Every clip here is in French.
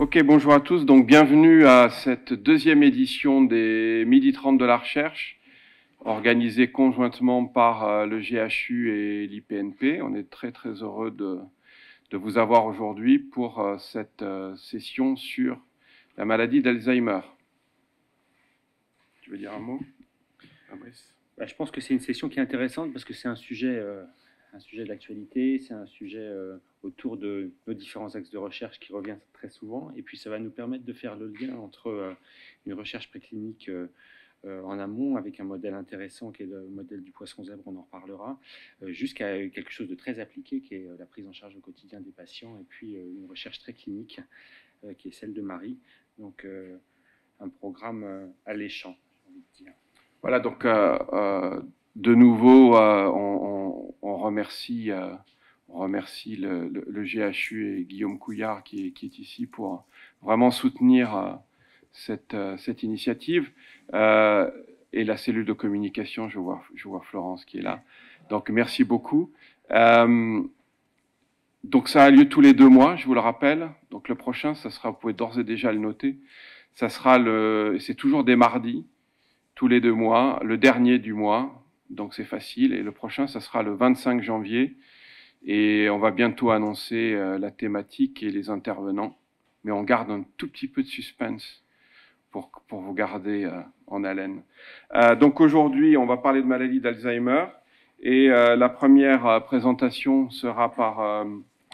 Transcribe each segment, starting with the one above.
Ok, bonjour à tous. Donc, bienvenue à cette deuxième édition des Midi 30 de la recherche, organisée conjointement par le GHU et l'IPNP. On est très très heureux de vous avoir aujourd'hui pour cette session sur la maladie d'Alzheimer. Tu veux dire un mot, Fabrice? Je pense que c'est une session qui est intéressante parce que c'est un sujet d'actualité, c'est un sujet autour de nos différents axes de recherche qui revient très souvent. Et puis ça va nous permettre de faire le lien entre une recherche préclinique en amont avec un modèle intéressant qui est le modèle du poisson zèbre, on en reparlera, jusqu'à quelque chose de très appliqué qui est la prise en charge au quotidien des patients et puis une recherche très clinique qui est celle de Marie. Donc un programme alléchant, j'ai envie de dire. Voilà, donc de nouveau, on remercie le GHU et Guillaume Couillard qui est ici pour vraiment soutenir cette initiative. Et la cellule de communication, je vois Florence qui est là. Donc merci beaucoup. Donc ça a lieu tous les 2 mois, je vous le rappelle. Donc le prochain, ça sera, vous pouvez d'ores et déjà le noter, ça sera c'est toujours des mardis, tous les 2 mois, le dernier du mois, donc c'est facile. Et le prochain, ça sera le 25 janvier. Et on va bientôt annoncer la thématique et les intervenants. Mais on garde un tout petit peu de suspense pour vous garder en haleine. Donc aujourd'hui, on va parler de maladie d'Alzheimer. Et la première présentation sera par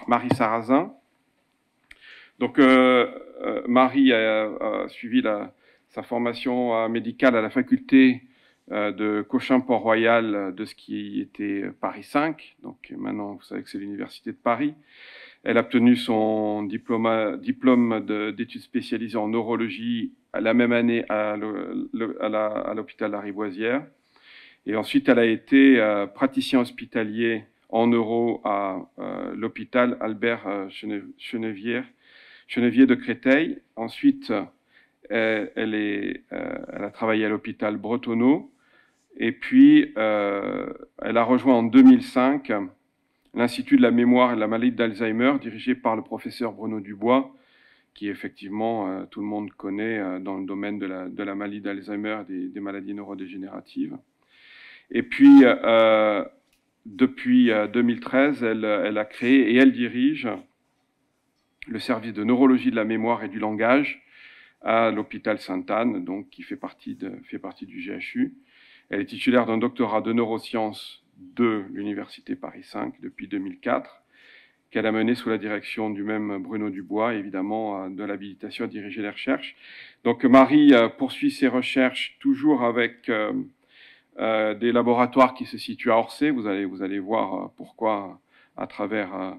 Marie Sarrazin. Donc Marie a suivi sa formation médicale à la faculté de Cochin-Port-Royal de ce qui était Paris 5. Donc maintenant, vous savez que c'est l'université de Paris. Elle a obtenu son diplôme d'études spécialisées en neurologie la même année à l'hôpital Lariboisière. Et ensuite, elle a été praticien hospitalier en neuro à l'hôpital Albert Chenevier de Créteil. Ensuite, elle a travaillé à l'hôpital Bretonneau. Et puis, elle a rejoint en 2005 l'Institut de la mémoire et de la maladie d'Alzheimer, dirigé par le professeur Bruno Dubois, qui effectivement, tout le monde connaît dans le domaine de la maladie d'Alzheimer et des maladies neurodégénératives. Et puis, depuis 2013, elle a créé et elle dirige le service de neurologie de la mémoire et du langage à l'hôpital Sainte-Anne, donc qui fait partie du GHU. Elle est titulaire d'un doctorat de neurosciences de l'université Paris 5 depuis 2004, qu'elle a mené sous la direction du même Bruno Dubois, évidemment de l'habilitation à diriger les recherches. Donc Marie poursuit ses recherches toujours avec des laboratoires qui se situent à Orsay. Vous allez voir pourquoi à travers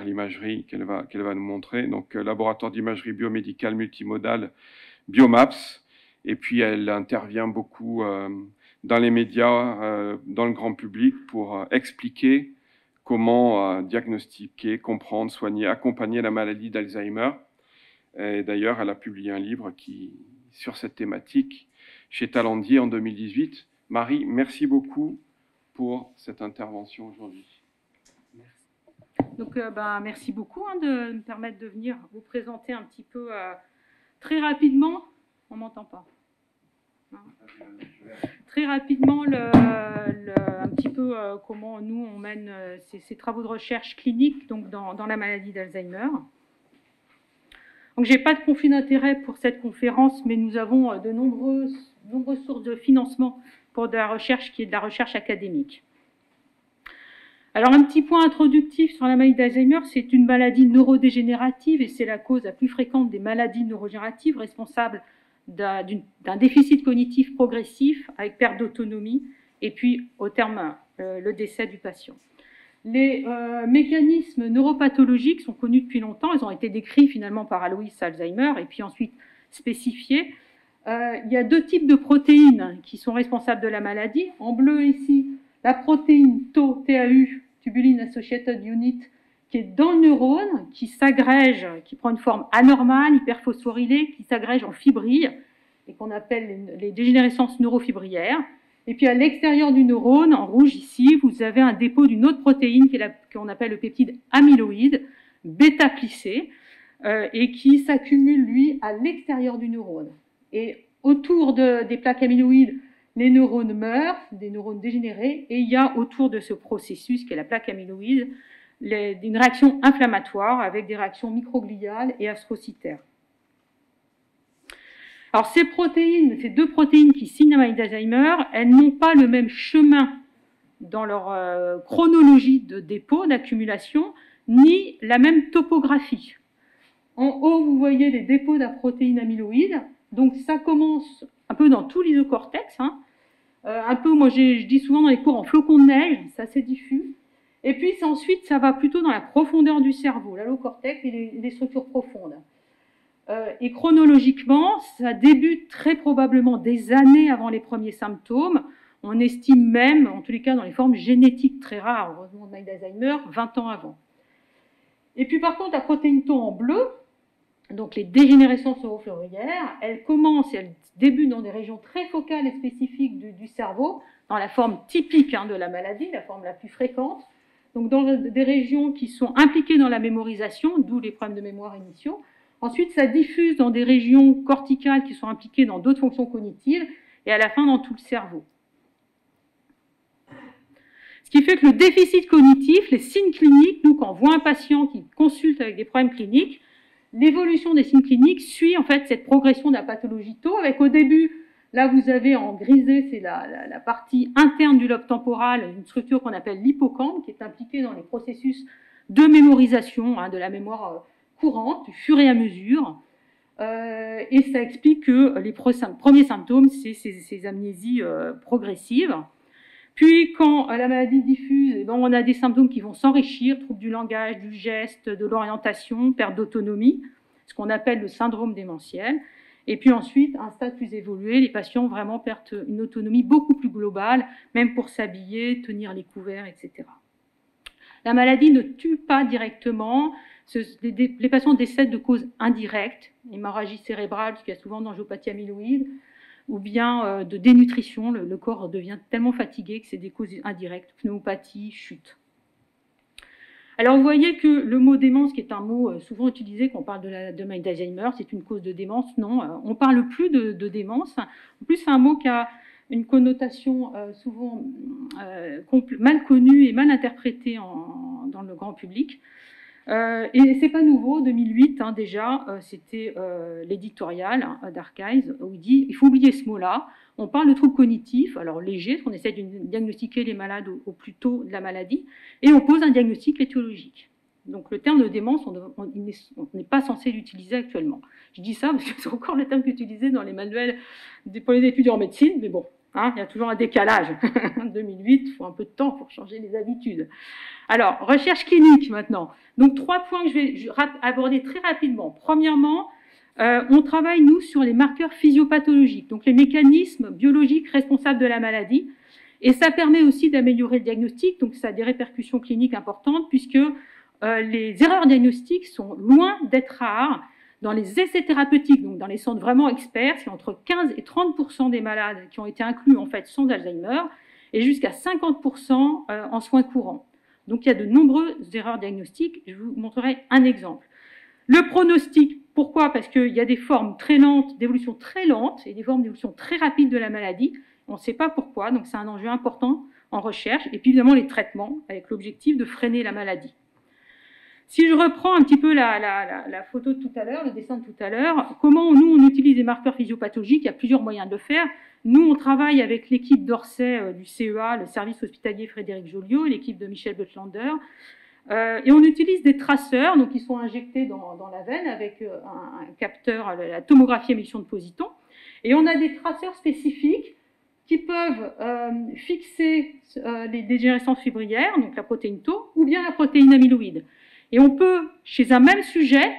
l'imagerie qu'elle va nous montrer. Donc, laboratoire d'imagerie biomédicale multimodale Biomaps. Et puis, elle intervient beaucoup dans les médias, dans le grand public pour expliquer comment diagnostiquer, comprendre, soigner, accompagner la maladie d'Alzheimer. Et d'ailleurs, elle a publié un livre sur cette thématique chez Talandier en 2018. Marie, merci beaucoup pour cette intervention aujourd'hui. Donc, merci beaucoup de me permettre de venir vous présenter un petit peu très rapidement. On m'entend pas. Très rapidement, un petit peu comment nous on mène ces travaux de recherche clinique donc dans la maladie d'Alzheimer. Donc, j'ai pas de conflit d'intérêt pour cette conférence, mais nous avons de nombreuses sources de financement pour de la recherche qui est de la recherche académique. Alors, un petit point introductif sur la maladie d'Alzheimer, c'est une maladie neurodégénérative et c'est la cause la plus fréquente des maladies neurodégénératives, responsable d'un déficit cognitif progressif avec perte d'autonomie et puis, au terme, le décès du patient. Les mécanismes neuropathologiques sont connus depuis longtemps, ils ont été décrits finalement par Alois Alzheimer et puis ensuite spécifiés. Il y a 2 types de protéines qui sont responsables de la maladie. En bleu ici, la protéine TAU, Tubulin Associated Unit, qui est dans le neurone, qui s'agrège, qui prend une forme anormale, hyperphosphorylée, qui s'agrège en fibrilles, et qu'on appelle les dégénérescences neurofibrillaires. Et puis à l'extérieur du neurone, en rouge ici, vous avez un dépôt d'une autre protéine qu'on appelle le peptide amyloïde, bêta-plissé, et qui s'accumule, lui, à l'extérieur du neurone. Et autour des plaques amyloïdes, les neurones meurent, des neurones dégénérés, et il y a autour de ce processus, qui est la plaque amyloïde, une réaction inflammatoire avec des réactions microgliales et astrocytaires. Alors ces protéines, ces deux protéines qui signent la maladie d'Alzheimer, elles n'ont pas le même chemin dans leur chronologie de dépôt, d'accumulation, ni la même topographie. En haut, vous voyez les dépôts de la protéine amyloïde. Donc ça commence un peu dans tout l'isocortex, hein. Un peu, moi je dis souvent dans les cours en flocons de neige, c'est assez diffus. Et puis ensuite, ça va plutôt dans la profondeur du cerveau, l'allocortex et les structures profondes. Et chronologiquement, ça débute très probablement des années avant les premiers symptômes. On estime même, en tous les cas dans les formes génétiques très rares, heureusement de maladie d'Alzheimer, 20 ans avant. Et puis par contre, la protéine tau en bleu, donc les dégénérescences neurofleurillières, elles commencent et elles débutent dans des régions très focales et spécifiques du cerveau, dans la forme typique, hein, de la maladie, la forme la plus fréquente, donc dans des régions qui sont impliquées dans la mémorisation, d'où les problèmes de mémoire initiaux. Ensuite, ça diffuse dans des régions corticales qui sont impliquées dans d'autres fonctions cognitives, et à la fin dans tout le cerveau. Ce qui fait que le déficit cognitif, les signes cliniques, nous, quand on voit un patient qui consulte avec des problèmes cliniques, l'évolution des signes cliniques suit en fait cette progression de la pathologie tau, avec au début, là vous avez en grisé, c'est la partie interne du lobe temporal, une structure qu'on appelle l'hippocampe, qui est impliquée dans les processus de mémorisation, hein, de la mémoire courante, au fur et à mesure. Et ça explique que les premiers symptômes, c'est ces amnésies progressives. Puis, quand la maladie diffuse, on a des symptômes qui vont s'enrichir, troubles du langage, du geste, de l'orientation, perte d'autonomie, ce qu'on appelle le syndrome démentiel. Et puis ensuite, à un stade plus évolué, les patients vraiment perdent une autonomie beaucoup plus globale, même pour s'habiller, tenir les couverts, etc. La maladie ne tue pas directement. Les patients décèdent de causes indirectes, hémorragie cérébrale, ce qu'il y a souvent d'angiopathie amyloïde, ou bien de dénutrition, le corps devient tellement fatigué que c'est des causes indirectes, pneumopathie, chute. Alors vous voyez que le mot démence, qui est un mot souvent utilisé quand on parle de maladie d'Alzheimer, c'est une cause de démence. Non, on ne parle plus de démence. En plus, c'est un mot qui a une connotation souvent mal connue et mal interprétée dans le grand public. Et c'est pas nouveau, 2008 hein, déjà, c'était l'éditorial d'Archives où il dit il faut oublier ce mot-là. On parle de troubles cognitifs, alors légers, parce qu'on essaie de diagnostiquer les malades au plus tôt de la maladie, et on pose un diagnostic étiologique. Donc le terme de démence, on n'est pas censé l'utiliser actuellement. Je dis ça parce que c'est encore le terme utilisé dans les manuels pour les étudiants en médecine, mais bon, hein, il y a toujours un décalage. 2008, il faut un peu de temps pour changer les habitudes. Alors, recherche clinique maintenant. Donc 3 points que je vais aborder très rapidement. Premièrement, on travaille, nous, sur les marqueurs physiopathologiques, donc les mécanismes biologiques responsables de la maladie. Et ça permet aussi d'améliorer le diagnostic, donc ça a des répercussions cliniques importantes, puisque les erreurs diagnostiques sont loin d'être rares. Dans les essais thérapeutiques, donc dans les centres vraiment experts, c'est entre 15 et 30% des malades qui ont été inclus en fait sans Alzheimer, et jusqu'à 50% en soins courants. Donc il y a de nombreuses erreurs diagnostiques. Je vous montrerai un exemple. Le pronostic, pourquoi? Parce qu'il y a des formes très lentes, d'évolution très lente, et des formes d'évolution très rapide de la maladie. On ne sait pas pourquoi, donc c'est un enjeu important en recherche. Et puis évidemment les traitements, avec l'objectif de freiner la maladie. Si je reprends un petit peu la photo de tout à l'heure, le dessin de tout à l'heure, comment nous on utilise des marqueurs physiopathologiques? Il y a plusieurs moyens de le faire. Nous, on travaille avec l'équipe d'Orsay du CEA, le service hospitalier Frédéric Joliot, l'équipe de Michel Butlander, et on utilise des traceurs, donc ils sont injectés dans la veine avec un capteur, la tomographie émission de positons, et on a des traceurs spécifiques qui peuvent fixer les dégénérescences fibrillaires, donc la protéine tau, ou bien la protéine amyloïde. Et on peut, chez un même sujet,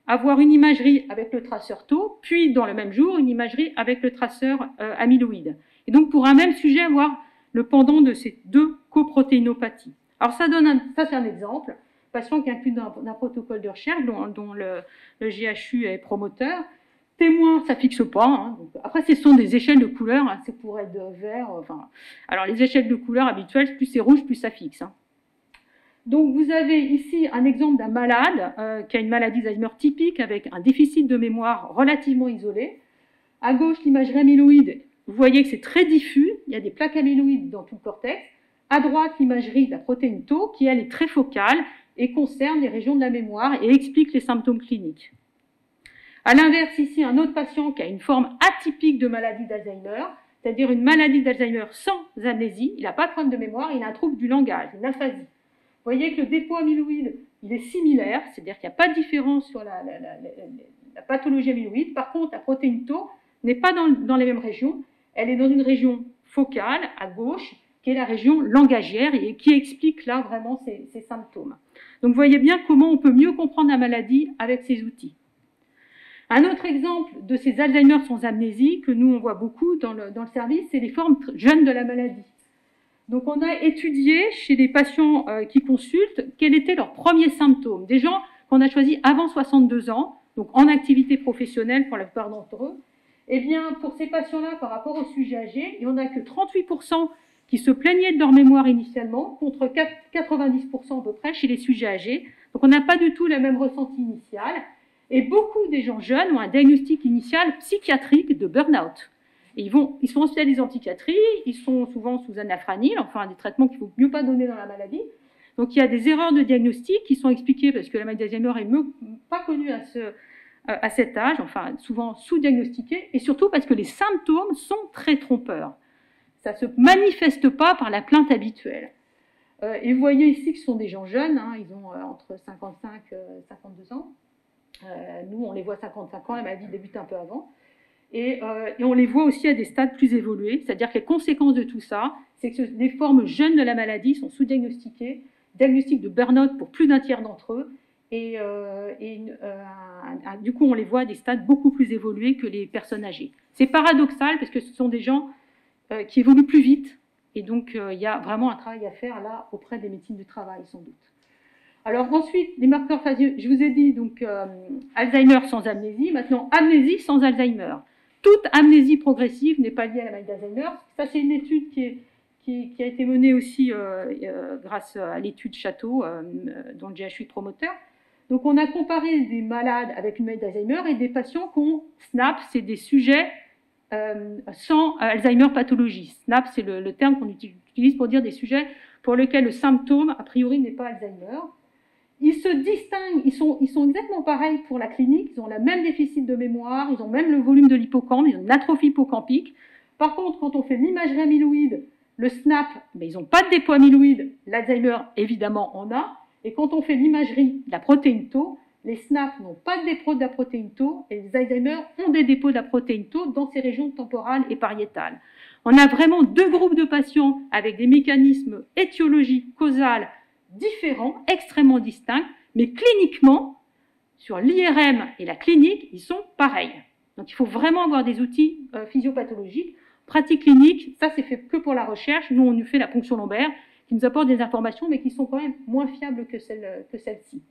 avoir une imagerie avec le traceur tau, puis dans le même jour, une imagerie avec le traceur amyloïde. Et donc, pour un même sujet, avoir le pendant de ces deux coprotéinopathies. Alors, ça c'est un exemple, patient qui est inclus dans un protocole de recherche dont le GHU est promoteur. Témoin, ça fixe pas. Hein. Donc, après, ce sont des échelles de couleurs, hein, c'est pour être vert. Enfin, alors, les échelles de couleurs habituelles, plus c'est rouge, plus ça fixe. Hein. Donc vous avez ici un exemple d'un malade qui a une maladie d'Alzheimer typique avec un déficit de mémoire relativement isolé. À gauche, l'imagerie amyloïde, vous voyez que c'est très diffus, il y a des plaques amyloïdes dans tout le cortex. À droite, l'imagerie de la protéine Tau, qui elle est très focale et concerne les régions de la mémoire et explique les symptômes cliniques. À l'inverse, ici, un autre patient qui a une forme atypique de maladie d'Alzheimer, c'est-à-dire une maladie d'Alzheimer sans amnésie, il n'a pas de problème de mémoire, il a un trouble du langage, une aphasie. Vous voyez que le dépôt amyloïde, il est similaire, c'est-à-dire qu'il n'y a pas de différence sur la pathologie amyloïde. Par contre, la protéine Tau n'est pas dans les mêmes régions, elle est dans une région focale, à gauche, qui est la région langagière et qui explique là vraiment ces symptômes. Donc vous voyez bien comment on peut mieux comprendre la maladie avec ces outils. Un autre exemple de ces Alzheimer sans amnésie, que nous on voit beaucoup dans le service, c'est les formes jeunes de la maladie. Donc on a étudié chez les patients qui consultent quels étaient leurs premiers symptômes. Des gens qu'on a choisis avant 62 ans, donc en activité professionnelle pour la plupart d'entre eux. Eh bien, pour ces patients-là, par rapport aux sujets âgés, il n'y en a que 38% qui se plaignaient de leur mémoire initialement, contre 90% à peu près chez les sujets âgés. Donc on n'a pas du tout le même ressenti initial. Et beaucoup des gens jeunes ont un diagnostic initial psychiatrique de burn-out. Et ils sont hospitalisés en psychiatrie, ils sont souvent sous anafranil, enfin des traitements qu'il ne faut mieux pas donner dans la maladie. Donc il y a des erreurs de diagnostic qui sont expliquées parce que la maladie d'Alzheimer n'est pas connue à cet âge, enfin souvent sous-diagnostiquée, et surtout parce que les symptômes sont très trompeurs. Ça ne se manifeste pas par la plainte habituelle. Et vous voyez ici que ce sont des gens jeunes, hein, ils ont entre 55 et 52 ans. Nous, on les voit à 55 ans, la maladie débute un peu avant. Et on les voit aussi à des stades plus évolués, c'est-à-dire que les conséquences de tout ça, c'est que les formes jeunes de la maladie sont sous-diagnostiquées, diagnostic de burn-out pour plus d'un tiers d'entre eux, et du coup, on les voit à des stades beaucoup plus évolués que les personnes âgées. C'est paradoxal parce que ce sont des gens qui évoluent plus vite, et donc il y a vraiment un travail à faire là auprès des médecines du travail, sans doute. Alors ensuite, les marqueurs phasiques, je vous ai dit donc Alzheimer sans amnésie, maintenant amnésie sans Alzheimer. Toute amnésie progressive n'est pas liée à la maladie d'Alzheimer. Ça, c'est une étude qui a été menée aussi grâce à l'étude Château, dont le GHU est promoteur. Donc on a comparé des malades avec une maladie d'Alzheimer et des patients qui ont SNAP, c'est des sujets sans Alzheimer pathologie. SNAP, c'est le terme qu'on utilise pour dire des sujets pour lesquels le symptôme, a priori, n'est pas Alzheimer. Ils se distinguent, ils sont exactement pareils pour la clinique, ils ont le même déficit de mémoire, ils ont même le volume de l'hippocampe, ils ont une atrophie hippocampique. Par contre, quand on fait l'imagerie amyloïde, le SNAP, mais ils n'ont pas de dépôt amyloïde, l'Alzheimer, évidemment, en a. Et quand on fait l'imagerie de la protéine Tau, les SNAP n'ont pas de dépôt de la protéine Tau et les Alzheimer ont des dépôts de la protéine Tau dans ces régions temporales et pariétales. On a vraiment deux groupes de patients avec des mécanismes étiologiques, causales, différents, extrêmement distincts, mais cliniquement, sur l'IRM et la clinique, ils sont pareils. Donc il faut vraiment avoir des outils physiopathologiques. Pratique clinique, ça c'est fait que pour la recherche. Nous, on nous fait la ponction lombaire, qui nous apporte des informations, mais qui sont quand même moins fiables que celle-ci.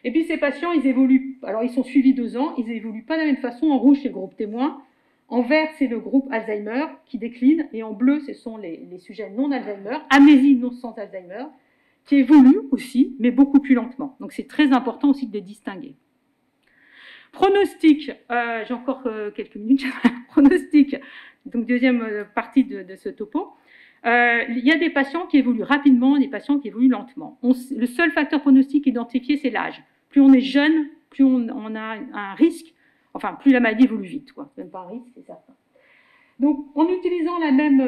Et puis ces patients, ils évoluent, alors ils sont suivis 2 ans, ils évoluent pas de la même façon. En rouge, c'est le groupe témoin. En vert, c'est le groupe Alzheimer qui décline. Et en bleu, ce sont les sujets non Alzheimer, amnésie non sans Alzheimer, qui évoluent aussi, mais beaucoup plus lentement. Donc c'est très important aussi de les distinguer. Pronostic, j'ai encore quelques minutes. Pronostic, donc deuxième partie de ce topo. Il y a des patients qui évoluent rapidement, des patients qui évoluent lentement. Le seul facteur pronostic identifié, c'est l'âge. Plus on est jeune, plus on a un risque. Enfin, plus la maladie évolue vite, quoi. Même pas un risque, c'est certain. Donc, en utilisant la même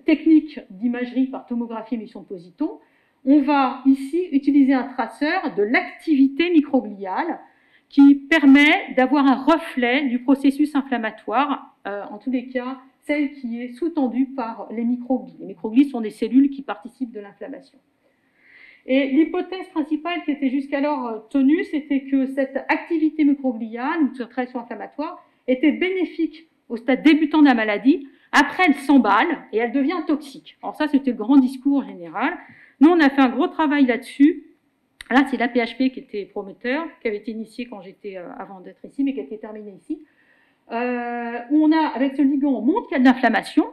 technique d'imagerie par tomographie émission de positons, on va ici utiliser un traceur de l'activité microgliale qui permet d'avoir un reflet du processus inflammatoire, en tous les cas, celle qui est sous-tendue par les microglies. Les microglies sont des cellules qui participent de l'inflammation. Et l'hypothèse principale qui était jusqu'alors tenue, c'était que cette activité microgliale, ou cette réaction inflammatoire, était bénéfique au stade débutant de la maladie. Après, elle s'emballe et elle devient toxique. Alors ça, c'était le grand discours général. Nous, on a fait un gros travail là-dessus. Là, c'est l'APHP qui était promoteur, qui avait été initié quand j'étais, avant d'être ici, mais qui a été terminé ici. Où on a, avec ce ligand, on montre qu'il y a de l'inflammation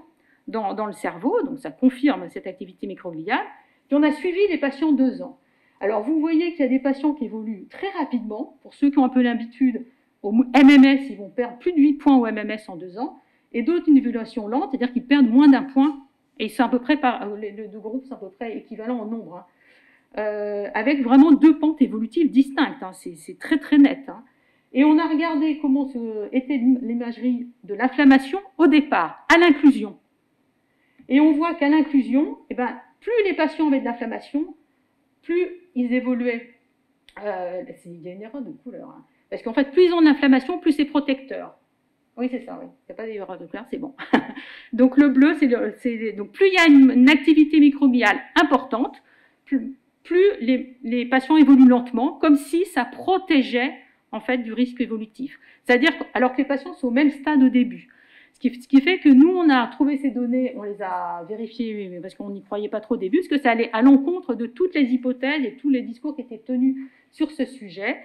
dans le cerveau, donc ça confirme cette activité microgliale. Puis on a suivi les patients 2 ans. Alors vous voyez qu'il y a des patients qui évoluent très rapidement. Pour ceux qui ont un peu l'habitude, au MMS, ils vont perdre plus de 8 points au MMS en 2 ans. Et d'autres, une évolution lente, c'est-à-dire qu'ils perdent moins d'1 point. Et c'est à peu près, les 2 groupes sont à peu près équivalents en nombre. Hein. Avec vraiment 2 pentes évolutives distinctes. Hein. C'est très très net. Hein. Et on a regardé comment était l'imagerie de l'inflammation au départ, à l'inclusion. Et on voit qu'à l'inclusion, eh ben, plus les patients avaient de l'inflammation, plus ils évoluaient. Il y a une erreur de couleur. Hein. Parce qu'en fait, plus ils ont de l'inflammation, plus c'est protecteur. Oui, c'est ça, oui. Il n'y a pas d'erreur de couleur, c'est bon. Donc le bleu, donc plus il y a une activité microbiale importante, plus les patients évoluent lentement, comme si ça protégeait en fait du risque évolutif. C'est-à-dire alors que les patients sont au même stade au début. Ce qui fait que nous, on a trouvé ces données, on les a vérifiées parce qu'on n'y croyait pas trop au début, parce que ça allait à l'encontre de toutes les hypothèses et tous les discours qui étaient tenus sur ce sujet,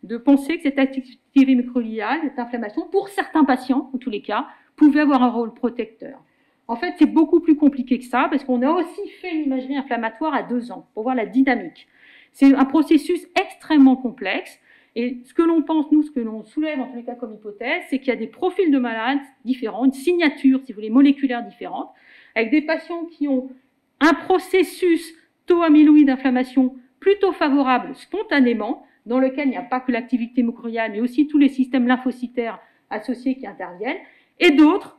de penser que cette activité microbiale, cette inflammation, pour certains patients, en tous les cas, pouvait avoir un rôle protecteur. En fait, c'est beaucoup plus compliqué que ça, parce qu'on a aussi fait une imagerie inflammatoire à 2 ans, pour voir la dynamique. C'est un processus extrêmement complexe, et ce que l'on pense, nous, ce que l'on soulève en tous les cas comme hypothèse, c'est qu'il y a des profils de malades différents, une signature, si vous voulez, moléculaire différente, avec des patients qui ont un processus taux amyloïde d'inflammation plutôt favorable spontanément, dans lequel il n'y a pas que l'activité microbiale, mais aussi tous les systèmes lymphocytaires associés qui interviennent, et d'autres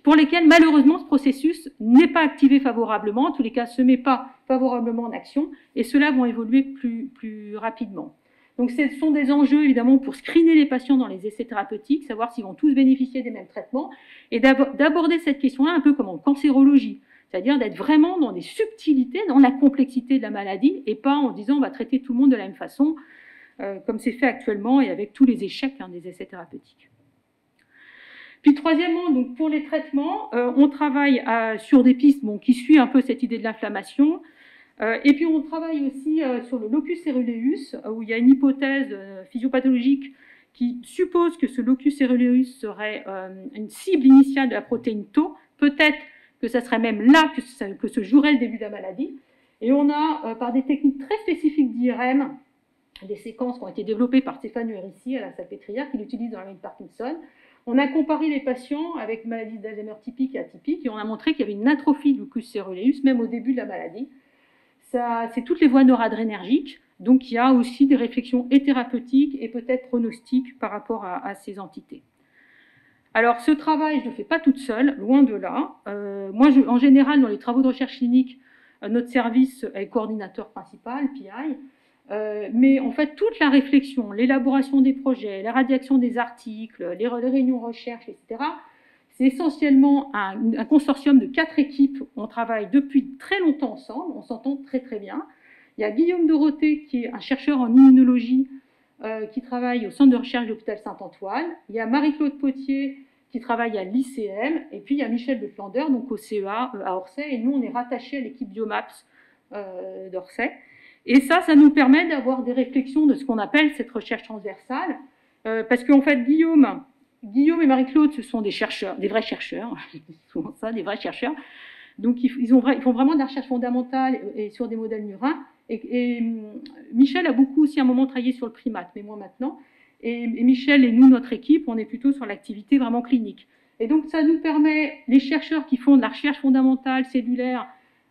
pour lesquels malheureusement ce processus n'est pas activé favorablement, en tous les cas ne se met pas favorablement en action, et ceux-là vont évoluer plus rapidement. Donc ce sont des enjeux évidemment pour screener les patients dans les essais thérapeutiques, savoir s'ils vont tous bénéficier des mêmes traitements, et d'aborder cette question-là un peu comme en cancérologie, c'est-à-dire d'être vraiment dans des subtilités, dans la complexité de la maladie, et pas en disant on va traiter tout le monde de la même façon, comme c'est fait actuellement et avec tous les échecs des essais thérapeutiques. Puis troisièmement, donc pour les traitements, on travaille sur des pistes qui suivent un peu cette idée de l'inflammation, et puis on travaille aussi sur le locus coeruleus, où il y a une hypothèse physiopathologique qui suppose que ce locus coeruleus serait une cible initiale de la protéine Tau, peut-être que ça serait même là que se jouerait le début de la maladie, et on a, par des techniques très spécifiques d'IRM, des séquences qui ont été développées par Stéphane Uerissi à la Salpêtrière, qui l'utilise dans la maladie de Parkinson. On a comparé les patients avec maladie d'Alzheimer typique et atypique, et on a montré qu'il y avait une atrophie du locus coeruleus, même au début de la maladie. C'est toutes les voies noradrénergiques, donc il y a aussi des réflexions et thérapeutiques et peut-être pronostiques par rapport à ces entités. Alors ce travail, je ne le fais pas toute seule, loin de là. Moi, en général, dans les travaux de recherche clinique, notre service est coordinateur principal, PI, mais en fait, toute la réflexion, l'élaboration des projets, la rédaction des articles, les réunions recherche, etc., c'est essentiellement un consortium de 4 équipes. On travaille depuis très longtemps ensemble, on s'entend très très bien. Il y a Guillaume Dorothée, qui est un chercheur en immunologie, qui travaille au centre de recherche de l'hôpital Saint-Antoine. Il y a Marie-Claude Potier, qui travaille à l'ICM. Et puis il y a Michel de Flander, donc au CEA à Orsay. Et nous, on est rattachés à l'équipe Biomaps d'Orsay. Et ça nous permet d'avoir des réflexions de ce qu'on appelle cette recherche transversale. Parce qu'en fait, Guillaume et Marie-Claude, ce sont des chercheurs, des vrais chercheurs, souvent ça, des vrais chercheurs. Donc ils font vraiment de la recherche fondamentale et sur des modèles murins. Et Michel a beaucoup aussi à un moment travaillé sur le primate, mais moins maintenant. Et Michel et nous, notre équipe, on est plutôt sur l'activité vraiment clinique. Et donc ça nous permet, les chercheurs qui font de la recherche fondamentale, cellulaire,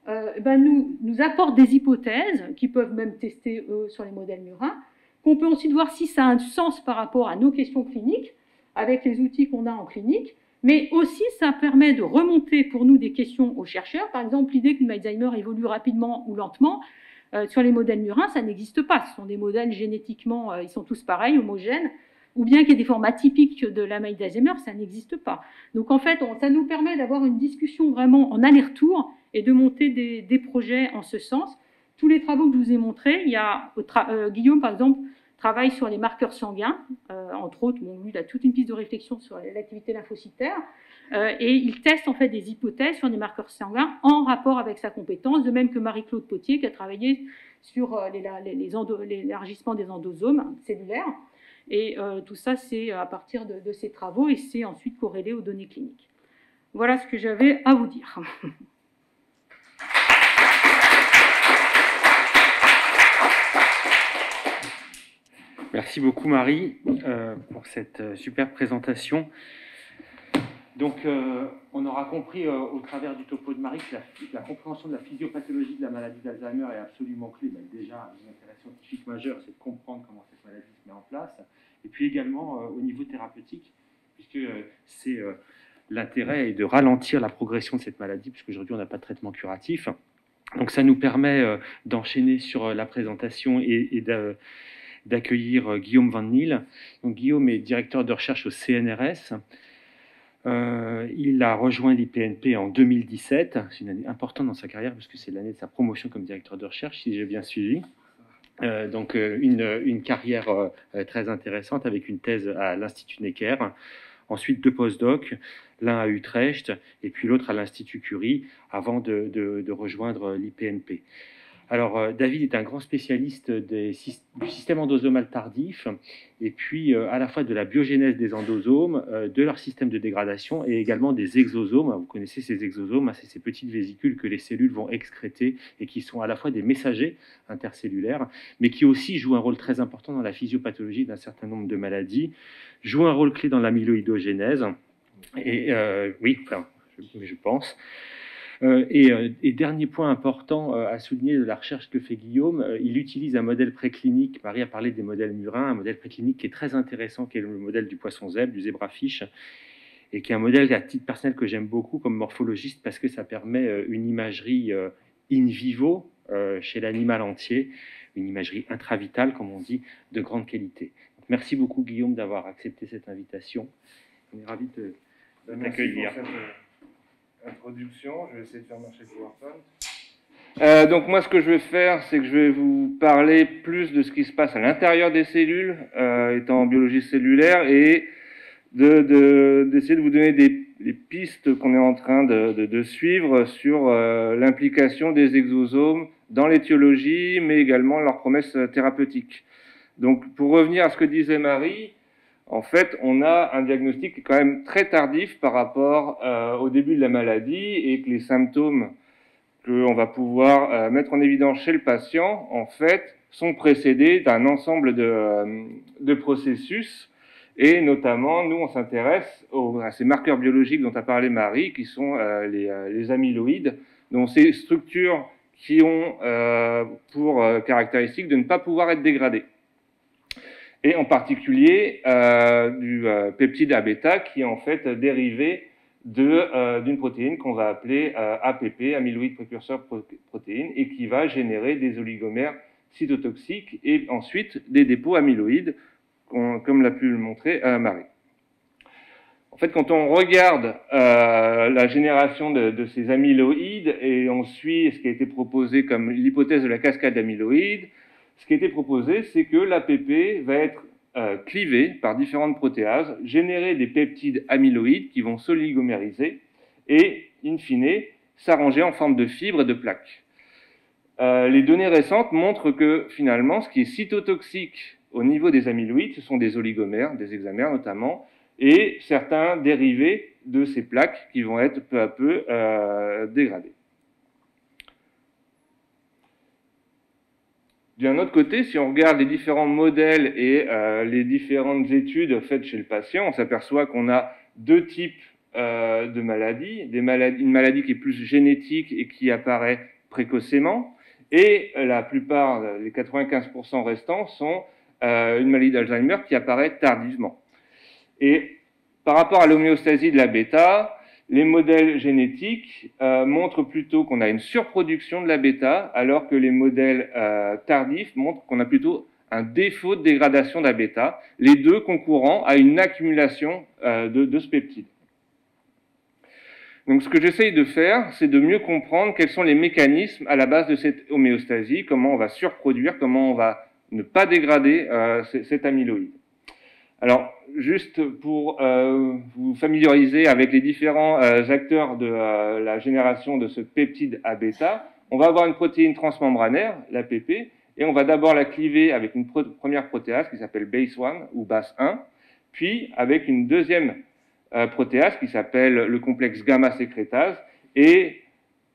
nous apportent des hypothèses qui peuvent même tester sur les modèles murins, qu'on peut ensuite voir si ça a un sens par rapport à nos questions cliniques, avec les outils qu'on a en clinique, mais aussi ça permet de remonter pour nous des questions aux chercheurs. Par exemple, l'idée que l'Alzheimer évolue rapidement ou lentement, sur les modèles murins, ça n'existe pas. Ce sont des modèles génétiquement, ils sont tous pareils, homogènes, ou bien qu'il y ait des formes atypiques de la maladie d'Alzheimer, ça n'existe pas. Donc en fait, ça nous permet d'avoir une discussion vraiment en aller-retour et de monter des projets en ce sens. Tous les travaux que je vous ai montrés, il y a Guillaume, par exemple, travaille sur les marqueurs sanguins, entre autres, lui, il a toute une piste de réflexion sur l'activité lymphocytaire, et il teste en fait des hypothèses sur des marqueurs sanguins en rapport avec sa compétence, de même que Marie-Claude Potier qui a travaillé sur l'élargissement des endosomes cellulaires. Et tout ça, c'est à partir de ces travaux et c'est ensuite corrélé aux données cliniques. Voilà ce que j'avais à vous dire. Merci beaucoup Marie pour cette superbe présentation. Donc on aura compris au travers du topo de Marie que la compréhension de la physiopathologie de la maladie d'Alzheimer est absolument clé. Déjà, un intérêt scientifique majeur, c'est de comprendre comment cette maladie se met en place. Et puis également au niveau thérapeutique, puisque c'est l'intérêt est de ralentir la progression de cette maladie, puisqu'aujourd'hui on n'a pas de traitement curatif. Donc ça nous permet d'enchaîner sur la présentation et d'accueillir Guillaume Van Niel. Donc, Guillaume est directeur de recherche au CNRS. Il a rejoint l'IPNP en 2017. C'est une année importante dans sa carrière puisque c'est l'année de sa promotion comme directeur de recherche, si j'ai bien suivi. Donc une carrière très intéressante avec une thèse à l'Institut Necker. Ensuite 2 postdocs, l'un à Utrecht et puis l'autre à l'Institut Curie avant de rejoindre l'IPNP. Alors, David est un grand spécialiste du système endosomal tardif et puis à la fois de la biogénèse des endosomes, de leur système de dégradation et également des exosomes. Vous connaissez ces exosomes, c'est ces petites vésicules que les cellules vont excréter et qui sont à la fois des messagers intercellulaires, mais qui aussi jouent un rôle très important dans la physiopathologie d'un certain nombre de maladies, jouent un rôle clé dans l'amyloïdogénèse. Et oui, enfin, je pense. Et dernier point important à souligner de la recherche que fait Guillaume, il utilise un modèle préclinique. Marie a parlé des modèles murins, un modèle préclinique qui est très intéressant, qui est le modèle du poisson zèbre, du zébrafiche, et qui est un modèle à titre personnel que j'aime beaucoup comme morphologiste parce que ça permet une imagerie in vivo chez l'animal entier, une imagerie intravitale, comme on dit, de grande qualité. Donc, merci beaucoup Guillaume d'avoir accepté cette invitation. On est ravis de t'accueillir. Introduction, je vais essayer de faire marcher PowerPoint. Donc moi ce que je vais faire, c'est que je vais vous parler plus de ce qui se passe à l'intérieur des cellules, étant en biologie cellulaire, et d'essayer de vous donner des pistes qu'on est en train de suivre sur l'implication des exosomes dans l'étiologie, mais également leurs promesses thérapeutiques. Donc pour revenir à ce que disait Marie, en fait, on a un diagnostic qui est quand même très tardif par rapport au début de la maladie et que les symptômes qu'on va pouvoir mettre en évidence chez le patient, en fait, sont précédés d'un ensemble de processus. Et notamment, nous, on s'intéresse à ces marqueurs biologiques dont a parlé Marie, qui sont les amyloïdes, dont ces structures qui ont pour caractéristique de ne pas pouvoir être dégradées. Et en particulier du peptide A-bêta qui est en fait dérivé d'une protéine qu'on va appeler APP, amyloïde précurseur protéine, et qui va générer des oligomères cytotoxiques et ensuite des dépôts amyloïdes, comme l'a pu le montrer Marie. En fait, quand on regarde la génération de ces amyloïdes et on suit ce qui a été proposé comme l'hypothèse de la cascade amyloïde, ce qui a été proposé, c'est que l'APP va être clivé par différentes protéases, générer des peptides amyloïdes qui vont s'oligomériser et, in fine, s'arranger en forme de fibres et de plaques. Les données récentes montrent que, finalement, ce qui est cytotoxique au niveau des amyloïdes, ce sont des oligomères, des hexamères notamment, et certains dérivés de ces plaques qui vont être peu à peu dégradés. D'un autre côté, si on regarde les différents modèles et les différentes études faites chez le patient, on s'aperçoit qu'on a 2 types de maladies. Une maladie qui est plus génétique et qui apparaît précocement, et la plupart, les 95% restants, sont une maladie d'Alzheimer qui apparaît tardivement. Et par rapport à l'homéostasie de la bêta, les modèles génétiques montrent plutôt qu'on a une surproduction de la bêta, alors que les modèles tardifs montrent qu'on a plutôt un défaut de dégradation de la bêta, les deux concourant à une accumulation de ce peptide. Donc ce que j'essaye de faire, c'est de mieux comprendre quels sont les mécanismes à la base de cette homéostasie, comment on va surproduire, comment on va ne pas dégrader cet amyloïde. Alors, juste pour vous familiariser avec les différents acteurs de la génération de ce peptide A-bêta, on va avoir une protéine transmembranaire, l'APP, et on va d'abord la cliver avec une première protéase qui s'appelle BACE1 ou BAS1, puis avec une deuxième protéase qui s'appelle le complexe gamma-sécrétase, et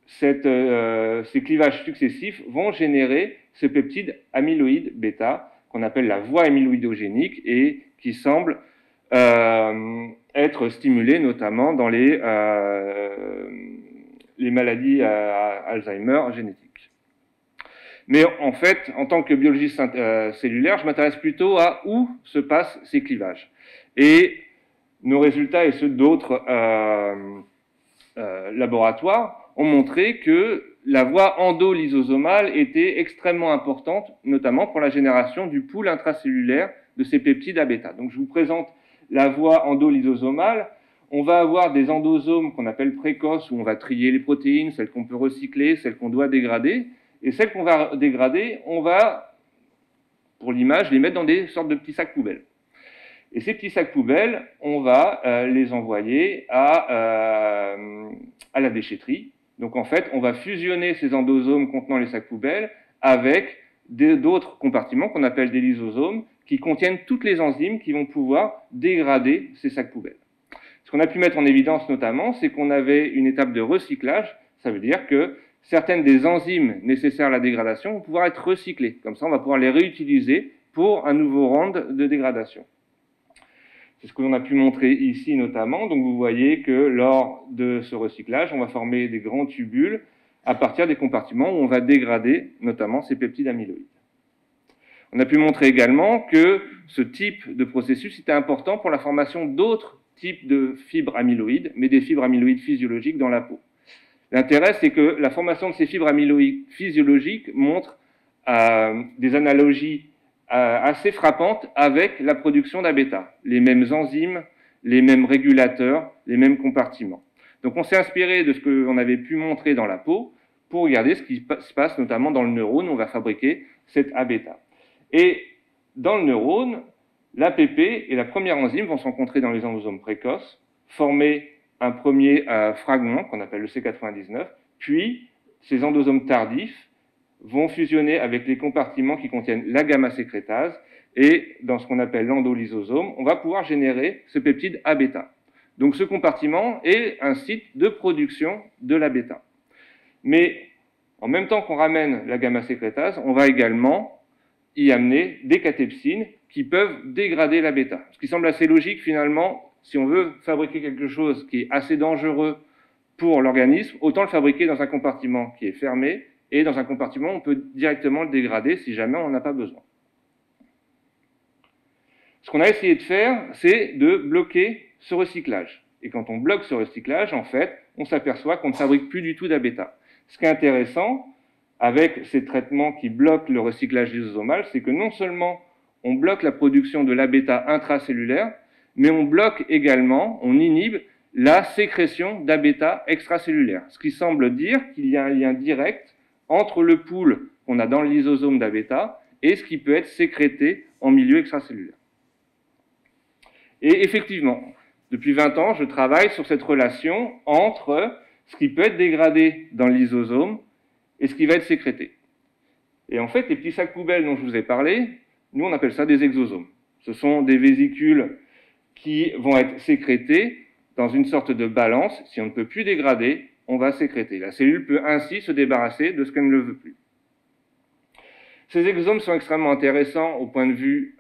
ces clivages successifs vont générer ce peptide amyloïde bêta qu'on appelle la voie amyloïdogénique et qui semble être stimulée notamment dans les maladies à Alzheimer génétiques. Mais en fait, en tant que biologiste cellulaire, je m'intéresse plutôt à où se passent ces clivages. Et nos résultats et ceux d'autres laboratoires ont montré que la voie endolysosomale était extrêmement importante, notamment pour la génération du pool intracellulaire de ces peptides A-bêta. Donc je vous présente la voie endolysosomale. On va avoir des endosomes qu'on appelle précoces, où on va trier les protéines, celles qu'on peut recycler, celles qu'on doit dégrader. Et celles qu'on va dégrader, on va, pour l'image, les mettre dans des sortes de petits sacs poubelles. Et ces petits sacs poubelles, on va les envoyer à la déchetterie. Donc en fait, on va fusionner ces endosomes contenant les sacs poubelles avec d'autres compartiments qu'on appelle des lysosomes qui contiennent toutes les enzymes qui vont pouvoir dégrader ces sacs poubelles. Ce qu'on a pu mettre en évidence notamment, c'est qu'on avait une étape de recyclage. Ça veut dire que certaines des enzymes nécessaires à la dégradation vont pouvoir être recyclées. Comme ça, on va pouvoir les réutiliser pour un nouveau round de dégradation. C'est ce que l'on a pu montrer ici notamment. Donc vous voyez que lors de ce recyclage, on va former des grands tubules à partir des compartiments où on va dégrader notamment ces peptides amyloïdes. On a pu montrer également que ce type de processus était important pour la formation d'autres types de fibres amyloïdes, mais des fibres amyloïdes physiologiques dans la peau. L'intérêt, c'est que la formation de ces fibres amyloïdes physiologiques montre des analogies assez frappantes avec la production d'A-bêta. Les mêmes enzymes, les mêmes régulateurs, les mêmes compartiments. Donc on s'est inspiré de ce qu'on avait pu montrer dans la peau pour regarder ce qui se passe notamment dans le neurone où on va fabriquer cette A-bêta. Et dans le neurone, l'APP et la première enzyme vont se rencontrer dans les endosomes précoces, former un premier fragment qu'on appelle le C99, puis ces endosomes tardifs vont fusionner avec les compartiments qui contiennent la gamma-sécrétase et dans ce qu'on appelle l'endolysosome, on va pouvoir générer ce peptide A-bêta. Donc ce compartiment est un site de production de l'A-bêta. Mais en même temps qu'on ramène la gamma-sécrétase, on va également y amener des catepsines qui peuvent dégrader l'A-bêta. Ce qui semble assez logique finalement, si on veut fabriquer quelque chose qui est assez dangereux pour l'organisme, autant le fabriquer dans un compartiment qui est fermé et dans un compartiment où on peut directement le dégrader si jamais on n'en a pas besoin. Ce qu'on a essayé de faire, c'est de bloquer ce recyclage. Et quand on bloque ce recyclage, en fait, on s'aperçoit qu'on ne fabrique plus du tout d'A-bêta. Ce qui est intéressant avec ces traitements qui bloquent le recyclage lysosomal, c'est que non seulement on bloque la production de l'A-bêta intracellulaire, mais on bloque également, on inhibe la sécrétion d'A-bêta extracellulaire. Ce qui semble dire qu'il y a un lien direct entre le pool qu'on a dans le lysosome d'A-bêta et ce qui peut être sécrété en milieu extracellulaire. Et effectivement, depuis 20 ans, je travaille sur cette relation entre ce qui peut être dégradé dans le lysosome et ce qui va être sécrété. Et en fait, les petits sacs poubelles dont je vous ai parlé, nous on appelle ça des exosomes. Ce sont des vésicules qui vont être sécrétés dans une sorte de balance. Si on ne peut plus dégrader, on va sécréter. La cellule peut ainsi se débarrasser de ce qu'elle ne veut plus. Ces exosomes sont extrêmement intéressants au point de vue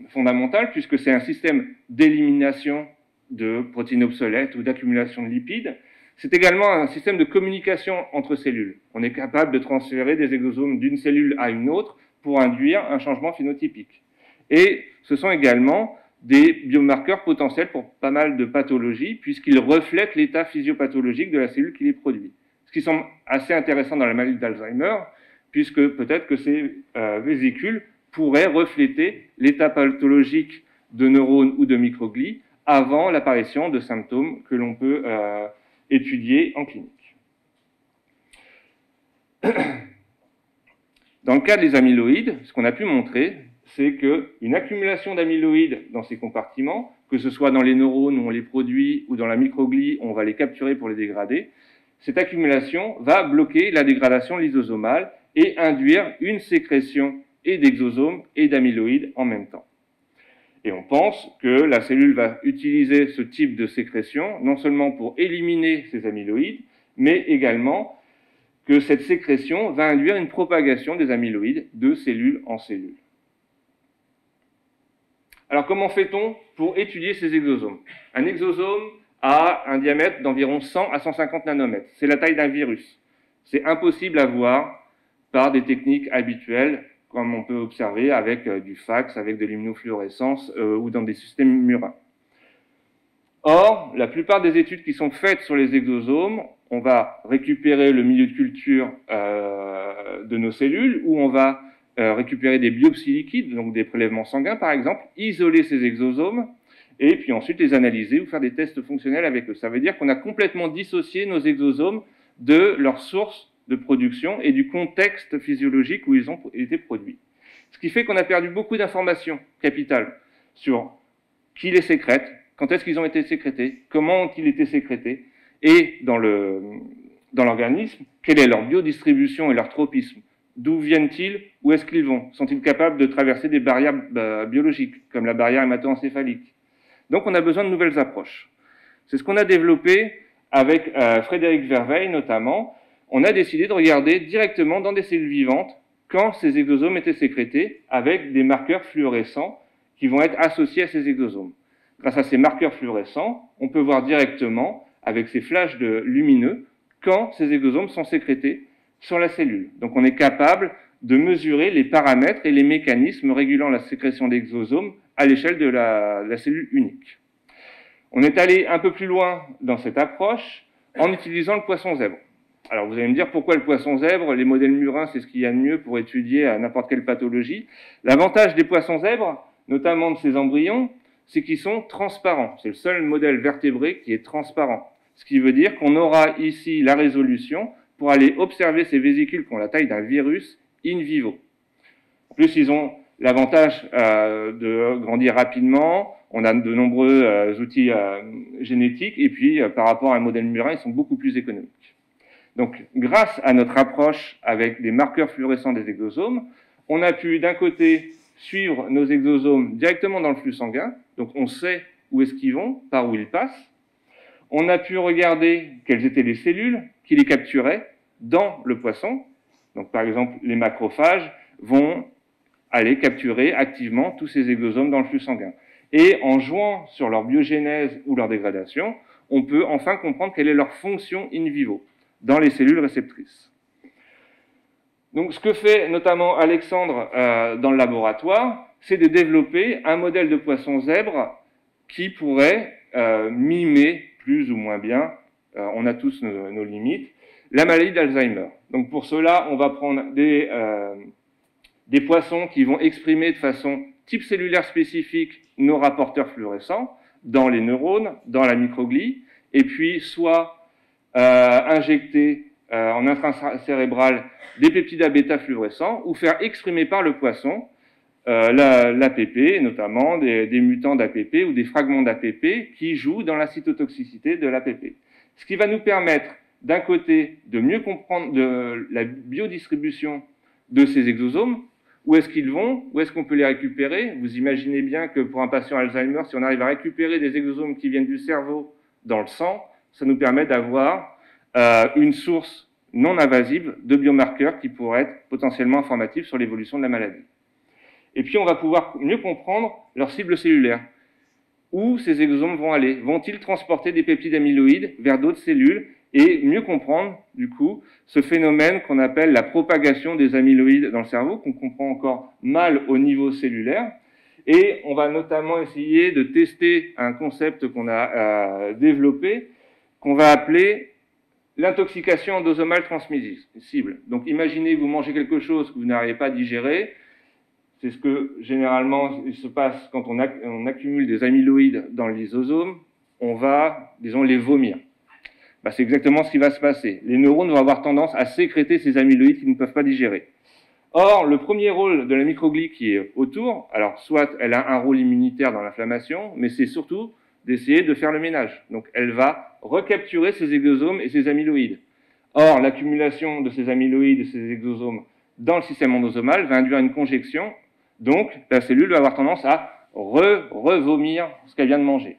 fondamental, puisque c'est un système d'élimination de protéines obsolètes ou d'accumulation de lipides. C'est également un système de communication entre cellules. On est capable de transférer des exosomes d'une cellule à une autre pour induire un changement phénotypique. Et ce sont également des biomarqueurs potentiels pour pas mal de pathologies, puisqu'ils reflètent l'état physiopathologique de la cellule qui les produit. Ce qui semble assez intéressant dans la maladie d'Alzheimer, puisque peut-être que ces vésicules pourraient refléter l'état pathologique de neurones ou de microglies avant l'apparition de symptômes que l'on peut étudier en clinique. Dans le cas des amyloïdes, ce qu'on a pu montrer, c'est qu'une accumulation d'amyloïdes dans ces compartiments, que ce soit dans les neurones où on les produit ou dans la microglie où on va les capturer pour les dégrader, cette accumulation va bloquer la dégradation lysosomale et induire une sécrétion et d'exosomes et d'amyloïdes en même temps. Et on pense que la cellule va utiliser ce type de sécrétion non seulement pour éliminer ces amyloïdes, mais également que cette sécrétion va induire une propagation des amyloïdes de cellule en cellule. Alors comment fait-on pour étudier ces exosomes? Un exosome a un diamètre d'environ 100 à 150 nanomètres. C'est la taille d'un virus. C'est impossible à voir par des techniques habituelles, comme on peut observer avec du fax, avec de l'immunofluorescence ou dans des systèmes murins. Or, la plupart des études qui sont faites sur les exosomes, on va récupérer le milieu de culture de nos cellules, ou on va récupérer des biopsies liquides, donc des prélèvements sanguins par exemple, isoler ces exosomes, et puis ensuite les analyser ou faire des tests fonctionnels avec eux. Ça veut dire qu'on a complètement dissocié nos exosomes de leur source de production et du contexte physiologique où ils ont été produits. Ce qui fait qu'on a perdu beaucoup d'informations capitales sur qui les sécrète, quand est-ce qu'ils ont été sécrétés, comment ont-ils été sécrétés, et dans l'organisme, quelle est leur biodistribution et leur tropisme. D'où viennent-ils? Où est-ce qu'ils vont? Sont-ils capables de traverser des barrières biologiques, comme la barrière hémato-encéphalique? Donc on a besoin de nouvelles approches. C'est ce qu'on a développé avec Frédéric Verveil notamment. On a décidé de regarder directement dans des cellules vivantes quand ces exosomes étaient sécrétés avec des marqueurs fluorescents qui vont être associés à ces exosomes. Grâce à ces marqueurs fluorescents, on peut voir directement, avec ces flashs lumineux, quand ces exosomes sont sécrétés sur la cellule. Donc on est capable de mesurer les paramètres et les mécanismes régulant la sécrétion d'exosomes à l'échelle de la cellule unique. On est allé un peu plus loin dans cette approche en utilisant le poisson zèbre. Alors vous allez me dire pourquoi le poisson zèbre? Les modèles murins, c'est ce qu'il y a de mieux pour étudier n'importe quelle pathologie. L'avantage des poissons zèbres, notamment de ces embryons, c'est qu'ils sont transparents. C'est le seul modèle vertébré qui est transparent. Ce qui veut dire qu'on aura ici la résolution pour aller observer ces vésicules qui ont la taille d'un virus in vivo. En plus, ils ont l'avantage de grandir rapidement. On a de nombreux outils génétiques. Et puis, par rapport à un modèle murin, ils sont beaucoup plus économiques. Donc, grâce à notre approche avec des marqueurs fluorescents des exosomes, on a pu, d'un côté, suivre nos exosomes directement dans le flux sanguin. Donc, on sait où est-ce qu'ils vont, par où ils passent. On a pu regarder quelles étaient les cellules qui les capturaient dans le poisson. Donc, par exemple, les macrophages vont aller capturer activement tous ces exosomes dans le flux sanguin. Et en jouant sur leur biogénèse ou leur dégradation, on peut enfin comprendre quelle est leur fonction in vivo dans les cellules réceptrices. Donc, ce que fait notamment Alexandre dans le laboratoire, c'est de développer un modèle de poisson zèbre qui pourrait mimer plus ou moins bien, on a tous nos limites, la maladie d'Alzheimer. Donc pour cela, on va prendre des poissons qui vont exprimer de façon type cellulaire spécifique nos rapporteurs fluorescents dans les neurones, dans la microglie, et puis soit injecter en intracérébral des peptides bêta fluorescents ou faire exprimer par le poisson l'APP, notamment des mutants d'APP ou des fragments d'APP qui jouent dans la cytotoxicité de l'APP. Ce qui va nous permettre, d'un côté, de mieux comprendre la biodistribution de ces exosomes, où est-ce qu'ils vont, où est-ce qu'on peut les récupérer. Vous imaginez bien que pour un patient Alzheimer, si on arrive à récupérer des exosomes qui viennent du cerveau dans le sang, ça nous permet d'avoir une source non invasive de biomarqueurs qui pourraient être potentiellement informatifs sur l'évolution de la maladie. Et puis, on va pouvoir mieux comprendre leur cible cellulaire. Où ces exosomes vont aller? Vont-ils transporter des peptides amyloïdes vers d'autres cellules? Et mieux comprendre, du coup, ce phénomène qu'on appelle la propagation des amyloïdes dans le cerveau, qu'on comprend encore mal au niveau cellulaire. Et on va notamment essayer de tester un concept qu'on a développé, qu'on va appeler l'intoxication endosomale transmissible. Donc, imaginez que vous mangez quelque chose que vous n'arrivez pas à digérer. C'est ce que, généralement, il se passe quand on accumule des amyloïdes dans le lysosome. On va, disons, les vomir. C'est exactement ce qui va se passer. Les neurones vont avoir tendance à sécréter ces amyloïdes qu'ils ne peuvent pas digérer. Or, le premier rôle de la microglie qui est autour, alors, soit elle a un rôle immunitaire dans l'inflammation, mais c'est surtout d'essayer de faire le ménage. Donc, elle va recapturer ces exosomes et ces amyloïdes. Or, l'accumulation de ces amyloïdes et ces exosomes dans le système endosomal va induire une conjection. Donc, la cellule va avoir tendance à revomir ce qu'elle vient de manger.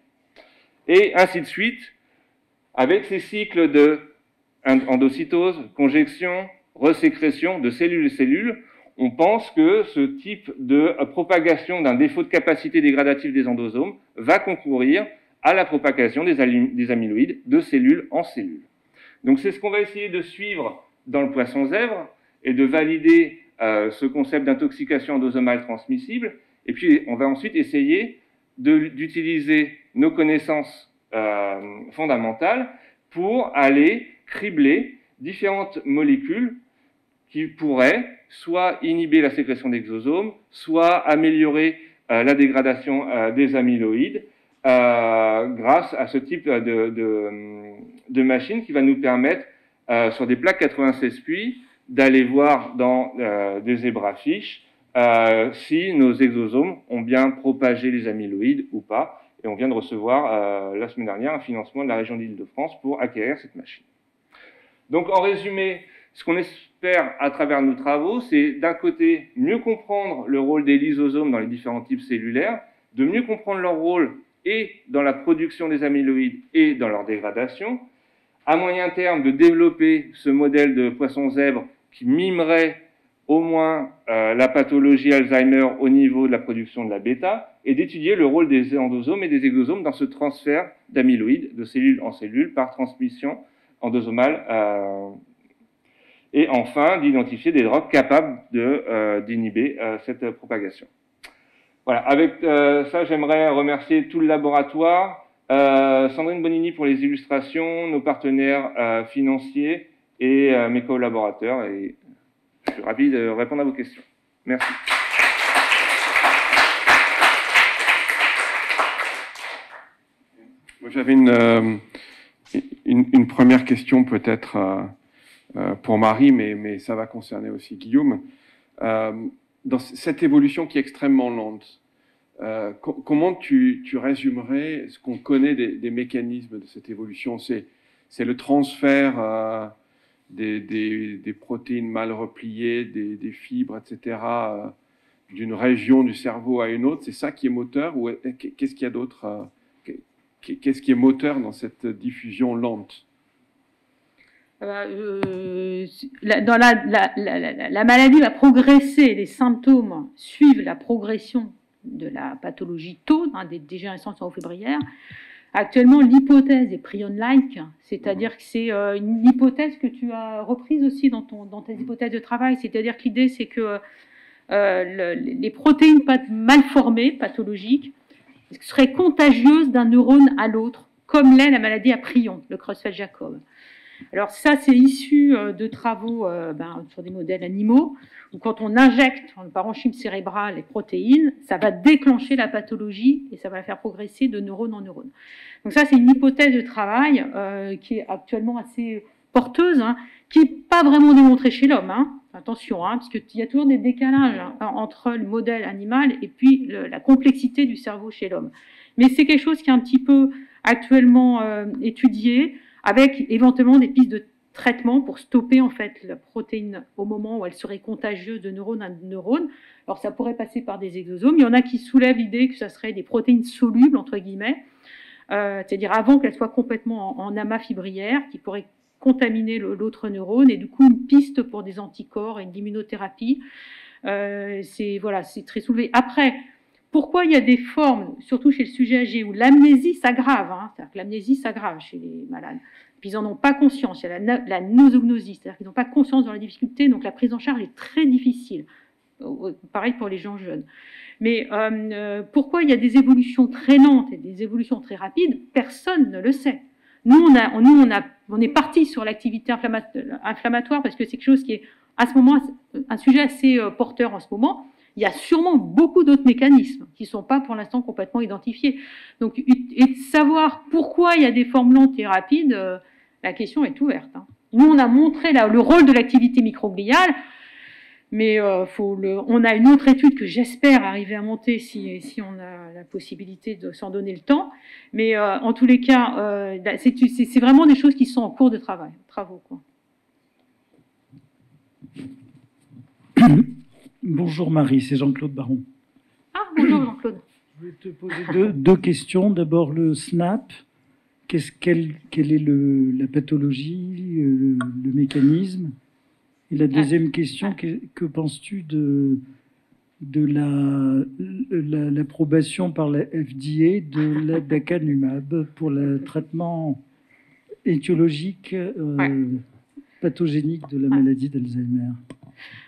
Et ainsi de suite, avec ces cycles de endocytose, conjection, resécrétion de cellules et cellules, on pense que ce type de propagation d'un défaut de capacité dégradative des endosomes va concourir à la propagation des amyloïdes de cellule en cellule. Donc c'est ce qu'on va essayer de suivre dans le poisson zèbre et de valider ce concept d'intoxication endosomale transmissible. Et puis on va ensuite essayer d'utiliser nos connaissances fondamentales pour aller cribler différentes molécules qui pourraient soit inhiber la sécrétion d'exosomes, soit améliorer la dégradation des amyloïdes grâce à ce type de machine qui va nous permettre, sur des plaques 96 puits, d'aller voir dans des zébrafiches si nos exosomes ont bien propagé les amyloïdes ou pas. Et on vient de recevoir la semaine dernière un financement de la région d'Île-de-France pour acquérir cette machine. Donc en résumé, ce qu'on espère à travers nos travaux, c'est d'un côté mieux comprendre le rôle des lysosomes dans les différents types cellulaires, de mieux comprendre leur rôle et dans la production des amyloïdes et dans leur dégradation, à moyen terme de développer ce modèle de poisson zèbre qui mimerait au moins la pathologie Alzheimer au niveau de la production de la bêta, et d'étudier le rôle des endosomes et des exosomes dans ce transfert d'amyloïdes de cellule en cellule par transmission endosomale, et enfin d'identifier des drogues capables d'inhiber cette propagation. Voilà, avec ça, j'aimerais remercier tout le laboratoire, Sandrine Bonini pour les illustrations, nos partenaires financiers et mes collaborateurs. Et je suis ravi de répondre à vos questions. Merci. J'avais une première question peut-être pour Marie, mais ça va concerner aussi Guillaume. Dans cette évolution qui est extrêmement lente, comment tu résumerais ce qu'on connaît des mécanismes de cette évolution? C'est le transfert des protéines mal repliées, des fibres, etc., d'une région du cerveau à une autre? C'est ça qui est moteur, ou qu'est-ce qu'il y a d'autre? Qu'est-ce qui est moteur dans cette diffusion lente? Dans la maladie va progresser, les symptômes suivent la progression de la pathologie tau, des dégénérescences cerebro-fibrillaires. Actuellement, l'hypothèse est prion-like, c'est-à-dire que c'est une hypothèse que tu as reprise aussi dans tes hypothèses de travail, c'est-à-dire que l'idée c'est que les protéines mal formées, pathologiques, seraient contagieuses d'un neurone à l'autre, comme l'est la maladie à prion, le Creutzfeldt-Jakob. Alors ça, c'est issu de travaux sur des modèles animaux, où quand on injecte en parenchyme cérébral les protéines, ça va déclencher la pathologie et ça va la faire progresser de neurone en neurone. Donc ça, c'est une hypothèse de travail qui est actuellement assez porteuse, qui n'est pas vraiment démontrée chez l'homme. Attention, parce qu'il y a toujours des décalages entre le modèle animal et puis la complexité du cerveau chez l'homme. Mais c'est quelque chose qui est un petit peu actuellement étudié, avec éventuellement des pistes de traitement pour stopper en fait la protéine au moment où elle serait contagieuse de neurone à neurone. Alors ça pourrait passer par des exosomes. Il y en a qui soulèvent l'idée que ça serait des protéines solubles, entre guillemets, c'est-à-dire avant qu'elles soient complètement en amas fibrillaire, qui pourraient contaminer l'autre neurone, et du coup une piste pour des anticorps et une immunothérapie. C'est très soulevé. Après, pourquoi il y a des formes, surtout chez le sujet âgé, où l'amnésie s'aggrave, c'est-à-dire que l'amnésie s'aggrave chez les malades, puis ils n'en ont pas conscience, il y a la nosognosie, c'est-à-dire qu'ils n'ont pas conscience de la difficulté, donc la prise en charge est très difficile. Pareil pour les gens jeunes. Mais pourquoi il y a des évolutions très lentes et des évolutions très rapides, personne ne le sait. Nous, on est parti sur l'activité inflammatoire parce que c'est quelque chose qui est, à ce moment, un sujet assez porteur en ce moment. Il y a sûrement beaucoup d'autres mécanismes qui ne sont pas pour l'instant complètement identifiés. Donc, et de savoir pourquoi il y a des formes lentes et rapides, la question est ouverte. Nous, on a montré le rôle de l'activité microgliale, mais on a une autre étude que j'espère arriver à monter si on a la possibilité de s'en donner le temps. Mais en tous les cas, c'est vraiment des choses qui sont en cours de travaux, quoi. Bonjour Marie, c'est Jean-Claude Baron. Ah, bonjour Jean-Claude. Je vais te poser deux questions. D'abord le SNAP. Quelle est la pathologie, le mécanisme? Et la deuxième question, que penses-tu de l'approbation par la FDA de l'aducanumab pour le traitement étiologique pathogénique de la maladie d'Alzheimer?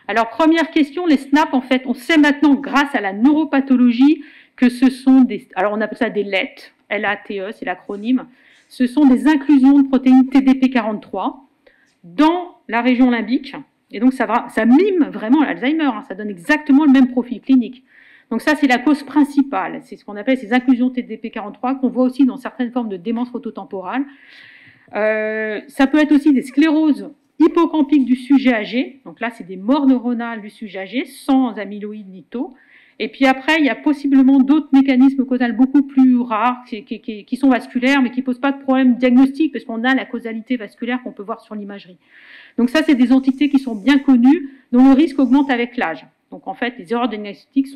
Alors, première question, les SNAP, en fait, on sait maintenant, grâce à la neuropathologie, que ce sont des... Alors, on appelle ça des LATE, L-A-T-E, c'est l'acronyme. Ce sont des inclusions de protéines TDP43 dans la région limbique. Et donc, ça mime vraiment l'Alzheimer, hein, ça donne exactement le même profil clinique. Donc ça, c'est la cause principale. C'est ce qu'on appelle ces inclusions TDP43 qu'on voit aussi dans certaines formes de démence phototemporale. Ça peut être aussi des scléroses hippocampiques du sujet âgé. Donc là, c'est des morts neuronales du sujet âgé, sans amyloïdes ni tau. Et puis après, il y a possiblement d'autres mécanismes causaux beaucoup plus rares, qui sont vasculaires, mais qui ne posent pas de problème diagnostique, parce qu'on a la causalité vasculaire qu'on peut voir sur l'imagerie. Donc ça, c'est des entités qui sont bien connues, dont le risque augmente avec l'âge. Donc en fait, les erreurs diagnostiques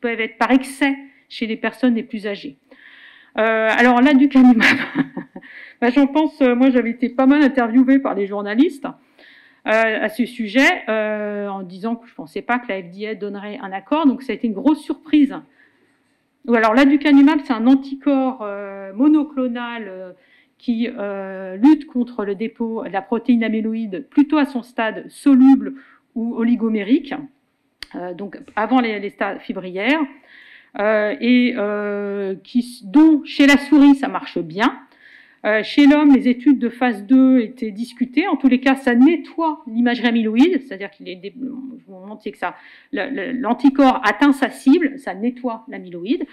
peuvent être par excès chez les personnes les plus âgées. Alors l'aducanumab, j'en pense, moi j'avais été pas mal interviewée par des journalistes à ce sujet, en disant que je ne pensais pas que la FDA donnerait un accord, donc ça a été une grosse surprise. Alors l'aducanumab, c'est un anticorps monoclonal qui lutte contre le dépôt de la protéine amyloïde plutôt à son stade soluble ou oligomérique, donc avant les stades fibrillaires, dont chez la souris ça marche bien. Chez l'homme, les études de phase 2 étaient discutées. En tous les cas, ça nettoie l'imagerie amyloïde, c'est-à-dire qu'il est, je vous montre que ça, l'anticorps atteint sa cible, ça nettoie l'amyloïde.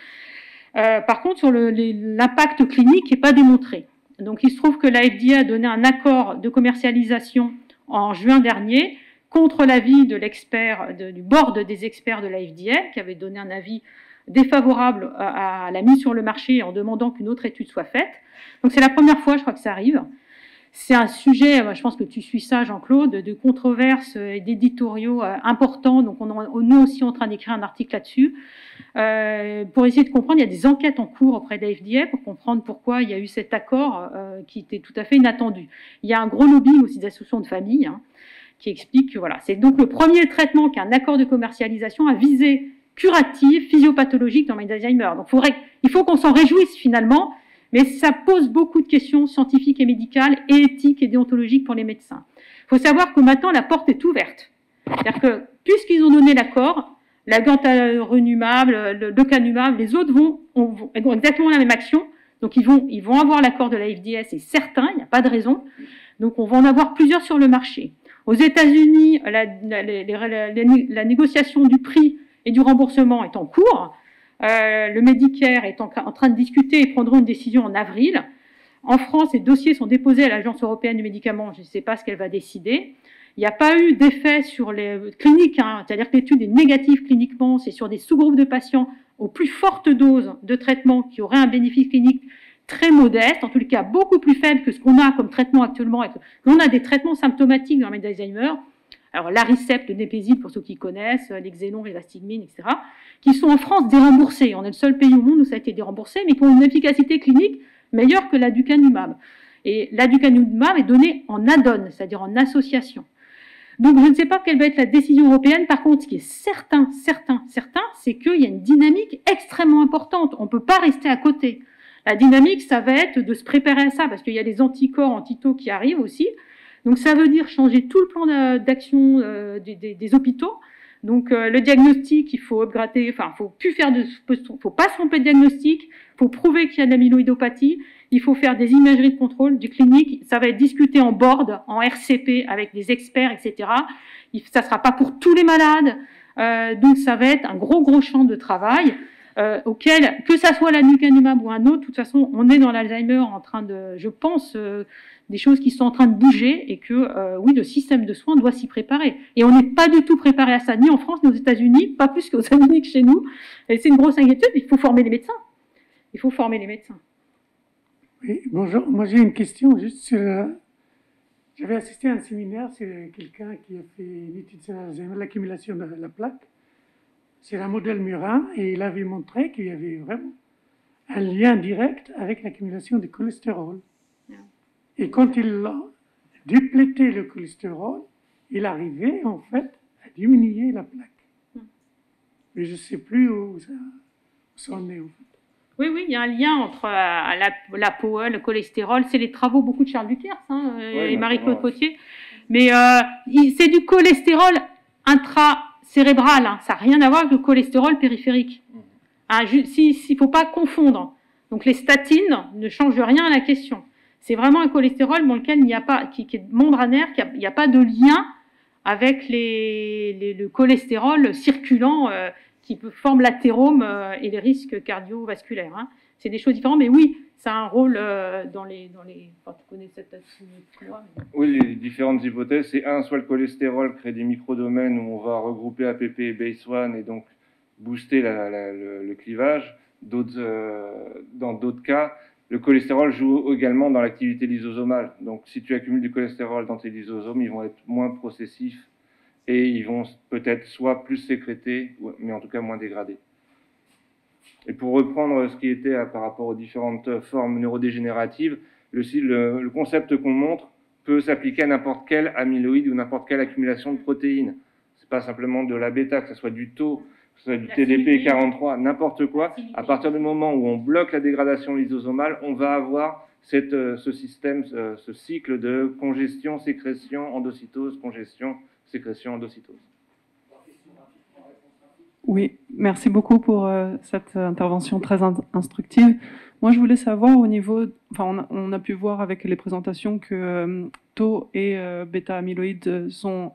Par contre, sur l'impact clinique n'est pas démontré. Donc, il se trouve que la FDA a donné un accord de commercialisation en juin dernier contre l'avis de l'expert, du board des experts de la FDA, qui avait donné un avis défavorable à la mise sur le marché en demandant qu'une autre étude soit faite. Donc c'est la première fois, je crois, que ça arrive. C'est un sujet, je pense que tu suis ça, Jean-Claude, de controverses et d'éditoriaux importants. Donc nous aussi en train d'écrire un article là-dessus. Pour essayer de comprendre, il y a des enquêtes en cours auprès de la FDA pour comprendre pourquoi il y a eu cet accord qui était tout à fait inattendu. Il y a un gros lobbying aussi d'associations de famille qui explique que voilà, c'est donc le premier traitement qu'un accord de commercialisation a visé curative, physiopathologique dans le d'Alzheimer. Donc il faut qu'on s'en réjouisse finalement, mais ça pose beaucoup de questions scientifiques et médicales, et éthiques et déontologiques pour les médecins. Il faut savoir que maintenant la porte est ouverte. C'est-à-dire que puisqu'ils ont donné l'accord, la gantenerumab, le lecanemab, les autres vont exactement la même action. Donc ils vont avoir l'accord de la FDA, c'est certain, il n'y a pas de raison. Donc on va en avoir plusieurs sur le marché. Aux États-Unis, la négociation du prix et du remboursement est en cours. Le Medicare est en train de discuter et prendront une décision en avril. En France, les dossiers sont déposés à l'Agence européenne du médicament. Je ne sais pas ce qu'elle va décider. Il n'y a pas eu d'effet sur les cliniques, c'est-à-dire que l'étude est négative cliniquement. C'est sur des sous-groupes de patients aux plus fortes doses de traitement qui auraient un bénéfice clinique très modeste, en tout cas beaucoup plus faible que ce qu'on a comme traitement actuellement. On a des traitements symptomatiques dans la maladie d'Alzheimer. Alors, l'Aricept, le Népésile, pour ceux qui connaissent, les Xénon, les Astigmine, etc., qui sont en France déremboursés. On est le seul pays au monde où ça a été déremboursé, mais qui ont une efficacité clinique meilleure que l'aducanumab. Et l'aducanumab est donné en add-on, c'est-à-dire en association. Donc, je ne sais pas quelle va être la décision européenne. Par contre, ce qui est certain, c'est qu'il y a une dynamique extrêmement importante. On ne peut pas rester à côté. La dynamique, ça va être de se préparer à ça, parce qu'il y a des anticorps, antitaux qui arrivent aussi. Donc ça veut dire changer tout le plan d'action des hôpitaux. Donc le diagnostic, il faut upgrader, faut pas se tromper de diagnostic, il faut prouver qu'il y a de l'amyloïdopathie, il faut faire des imageries de contrôle du clinique, ça va être discuté en board, en RCP avec des experts, etc. Ça sera pas pour tous les malades, donc ça va être un gros champ de travail auquel, que ça soit l'aducanumab ou un autre, de toute façon, on est dans l'Alzheimer en train de, je pense, des choses qui sont en train de bouger et que, oui, le système de soins doit s'y préparer. Et on n'est pas du tout préparé à ça, ni en France, ni aux États-Unis, pas plus qu'aux États-Unis que chez nous. Et c'est une grosse inquiétude, il faut former les médecins. Il faut former les médecins. Oui, bonjour, moi j'ai une question juste sur... J'avais assisté à un séminaire sur quelqu'un qui a fait une étude sur l'accumulation de la plaque. C'est un modèle murin et il avait montré qu'il y avait vraiment un lien direct avec l'accumulation du cholestérol. Et quand il a déplété le cholestérol, il arrivait en fait à diminuer la plaque. Mais je ne sais plus où ça en est en fait. Oui, oui, il y a un lien entre l'ApoE, le cholestérol. C'est les travaux beaucoup de Charles Duquerre et Marie-Claude Potier. Mais c'est du cholestérol intracérébral. Hein. Ça n'a rien à voir avec le cholestérol périphérique. Hein, il ne faut pas confondre. Donc les statines ne changent rien à la question. C'est vraiment un cholestérol dans lequel il n'y a pas, qui est membranaire, il n'y a pas de lien avec le cholestérol circulant qui forme l'athérome et les risques cardiovasculaires. Hein. C'est des choses différentes, mais oui, ça a un rôle dans les. Enfin, tu connais cette loi. Oui, les différentes hypothèses, c'est soit le cholestérol crée des microdomaines où on va regrouper APP et BACE1 et donc booster le clivage. Dans d'autres cas, le cholestérol joue également dans l'activité lysosomale. Donc, si tu accumules du cholestérol dans tes lysosomes, ils vont être moins processifs et ils vont peut-être soit plus sécrétés, mais en tout cas moins dégradés. Et pour reprendre ce qui était par rapport aux différentes formes neurodégénératives, le concept qu'on montre peut s'appliquer à n'importe quel amyloïde ou n'importe quelle accumulation de protéines. C'est pas simplement de la bêta, que ce soit du tau, que ce soit du TDP43, n'importe quoi. À partir du moment où on bloque la dégradation lysosomale, on va avoir ce système, ce cycle de congestion, sécrétion, endocytose, congestion, sécrétion, endocytose. Oui, merci beaucoup pour cette intervention très instructive. Moi, je voulais savoir au niveau, enfin, on a pu voir avec les présentations que tau et bêta-amyloïdes sont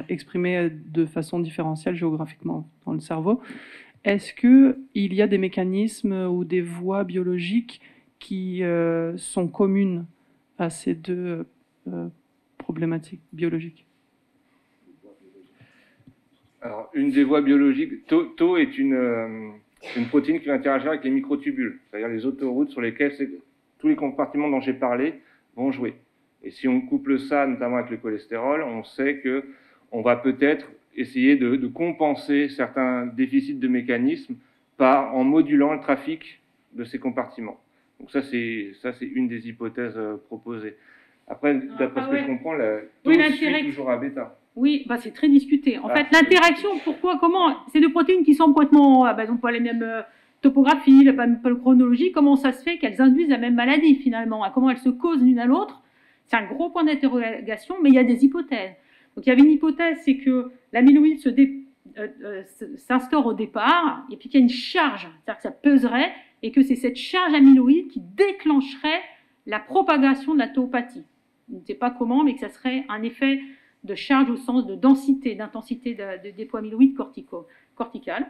exprimés de façon différentielle géographiquement dans le cerveau. Est-ce qu'il y a des mécanismes ou des voies biologiques qui sont communes à ces deux problématiques biologiques? Alors, une des voies biologiques, tau est une protéine qui va interagir avec les microtubules, c'est-à-dire les autoroutes sur lesquelles tous les compartiments dont j'ai parlé vont jouer. Et si on couple ça, notamment avec le cholestérol, on sait qu'on va peut-être essayer de compenser certains déficits de mécanismes en modulant le trafic de ces compartiments. Donc ça, c'est une des hypothèses proposées. Après, d'après ce que je comprends, tau suit toujours à bêta. Oui, bah c'est très discuté. En fait, l'interaction, pourquoi, comment, c'est deux protéines qui sont complètement, elles n'ont pas les mêmes topographies, pas la même chronologie, comment ça se fait qu'elles induisent la même maladie finalement, comment elles se causent l'une à l'autre, c'est un gros point d'interrogation, mais il y a des hypothèses. Donc il y avait une hypothèse, c'est que l'amyloïde s'instaure au départ, et puis qu'il y a une charge, c'est-à-dire que ça peserait, et que c'est cette charge amyloïde qui déclencherait la propagation de la tauopathie. On ne sait pas comment, mais que ça serait un effet de charge au sens de densité, d'intensité de dépôt amyloïde cortical.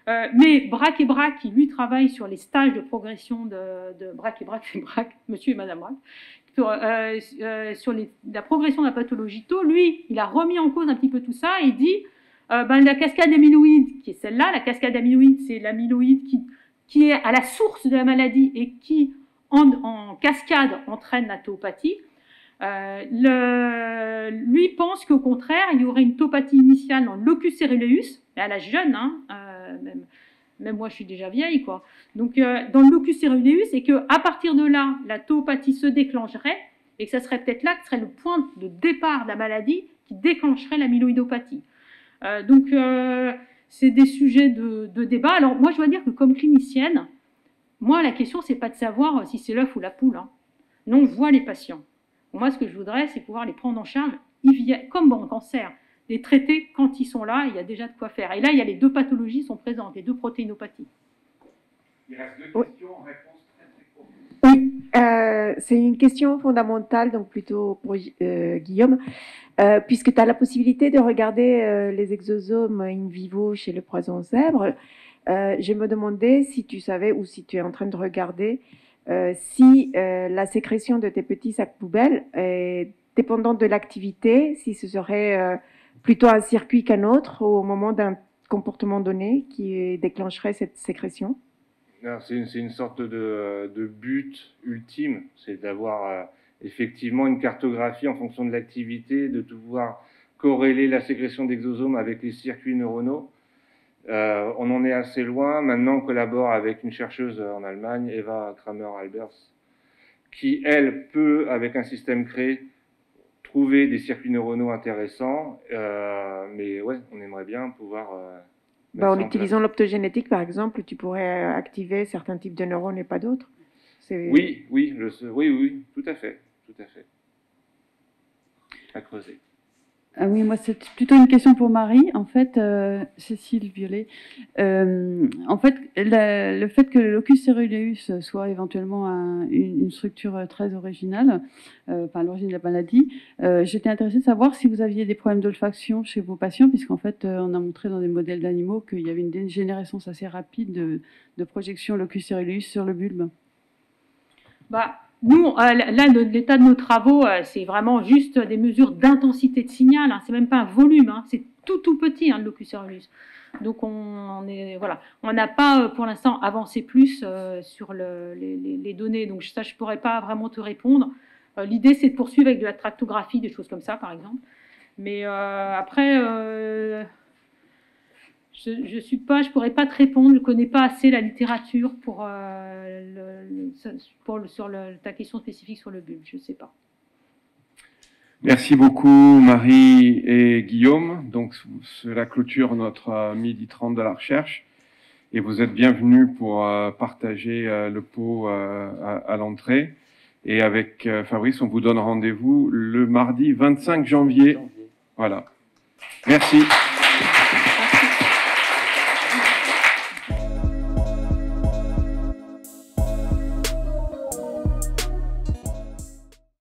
Mais Braque et Braque, qui lui travaille sur les stages de progression de Braque et Braque, c'est Braque, monsieur et madame Braque, sur la progression de la pathologie tau, lui, il a remis en cause un petit peu tout ça et dit la cascade amyloïde, qui est celle-là, la cascade amyloïde, c'est l'amyloïde qui est à la source de la maladie et qui, en cascade, entraîne la tauopathie. Lui pense qu'au contraire, il y aurait une tauopathie initiale dans le locus coeruleus, à l'âge jeune, hein, même moi je suis déjà vieille, quoi. Donc dans le locus coeruleus, et qu'à partir de là, la tauopathie se déclencherait, et que ça serait peut-être là que serait le point de départ de la maladie qui déclencherait l'amyloïdopathie. Donc c'est des sujets de débat. Alors moi je dois dire que comme clinicienne, moi la question c'est pas de savoir si c'est l'œuf ou la poule. Hein. Non, je vois les patients. Moi, ce que je voudrais, c'est pouvoir les prendre en charge, comme dans le cancer, les traiter quand ils sont là, il y a déjà de quoi faire. Et là, il y a les deux pathologies sont présentes, les deux protéinopathies. Il reste deux questions en réponse très courte. Oui, c'est une question fondamentale, donc plutôt pour Guillaume, puisque tu as la possibilité de regarder les exosomes in vivo chez le poison zèbre. Je me demandais si tu savais ou si tu es en train de regarder si la sécrétion de tes petits sacs poubelles est dépendante de l'activité, si ce serait plutôt un circuit qu'un autre au moment d'un comportement donné qui déclencherait cette sécrétion. C'est une sorte de but ultime, c'est d'avoir effectivement une cartographie en fonction de l'activité, de pouvoir corréler la sécrétion d'exosomes avec les circuits neuronaux. On en est assez loin. Maintenant, on collabore avec une chercheuse en Allemagne, Eva Kramer-Albers, qui, elle, peut, avec un système créé, trouver des circuits neuronaux intéressants, mais ouais, on aimerait bien pouvoir... En utilisant l'optogénétique, par exemple, tu pourrais activer certains types de neurones et pas d'autres. Oui, oui, tout à fait, à creuser. Ah oui, moi c'est plutôt une question pour Marie, en fait, Cécile Violet. En fait, le fait que le locus coeruleus soit éventuellement une structure très originale, enfin l'origine de la maladie, j'étais intéressée de savoir si vous aviez des problèmes d'olfaction chez vos patients, puisqu'en fait on a montré dans des modèles d'animaux qu'il y avait une dégénérescence assez rapide de projection locus coeruleus sur le bulbe. Nous, là, l'état de nos travaux, c'est vraiment juste des mesures d'intensité de signal. Hein. C'est même pas un volume, hein. C'est tout petit, hein, le locus coeruleus. Donc on n'a pas pour l'instant avancé plus sur les données. Donc ça, je pourrais pas vraiment te répondre. L'idée, c'est de poursuivre avec de la tractographie, des choses comme ça, par exemple. Mais après. Je pourrais pas te répondre, je connais pas assez la littérature pour ta question spécifique sur le bulbe, je sais pas. Merci beaucoup Marie et Guillaume. Donc cela clôture notre 12h30 de la recherche et vous êtes bienvenus pour partager le pot à l'entrée. Et avec Fabrice, on vous donne rendez-vous le mardi 25 janvier. Voilà. Merci.